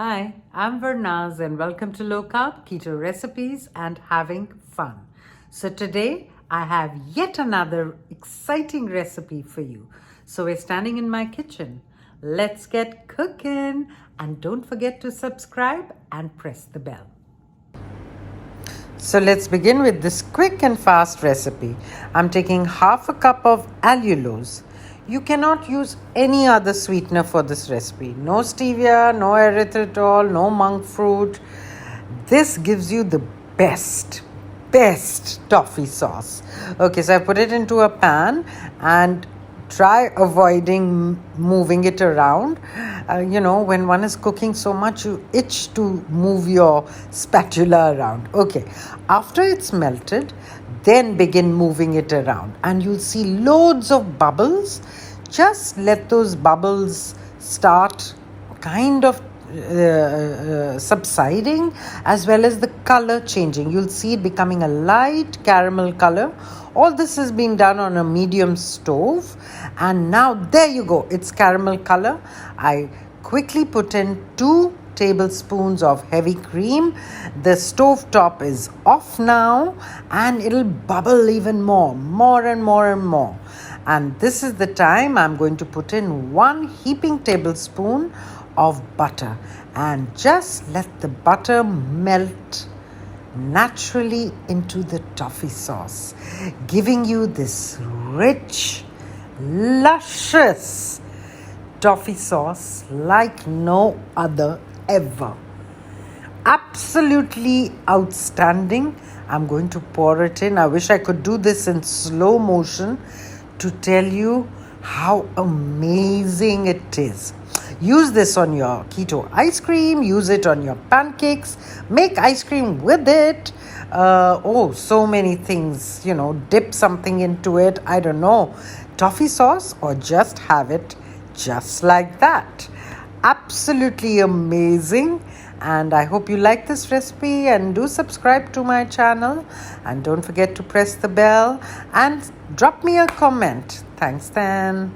Hi, I'm Vernaz and welcome to Low Carb Keto Recipes and Having Fun. So today I have yet another exciting recipe for you. So we're standing in my kitchen. Let's get cooking and don't forget to subscribe and press the bell. So let's begin with this quick and fast recipe. I'm taking half a cup of allulose. You cannot use any other sweetener for this recipe. No stevia, no erythritol, no monk fruit. This gives you the best toffee sauce. Okay, so I put it into a pan and try avoiding moving it around. When one is cooking so much, you itch to move your spatula around. Okay, after it's melted, then begin moving it around and you'll see loads of bubbles. Just let those bubbles start kind of subsiding, as well as the color changing. You'll see it becoming a light caramel color. All this is being done on a medium stove, and now there you go, it's caramel color. I quickly put in 2 tablespoons of heavy cream. The stove top is off now and it'll bubble even more and more. And this is the time I'm going to put in 1 heaping tablespoon of butter and just let the butter melt naturally into the toffee sauce, giving you this rich, luscious toffee sauce like no other ever. Absolutely outstanding. I'm going to pour it in. I wish I could do this in slow motion to tell you how amazing it is. Use this on your keto ice cream, use it on your pancakes, make ice cream with it. So many things, dip something into it, I don't know, toffee sauce, or just have it just like that. Absolutely amazing. And I hope you like this recipe and do subscribe to my channel. And don't forget to press the bell and drop me a comment. Thanks then.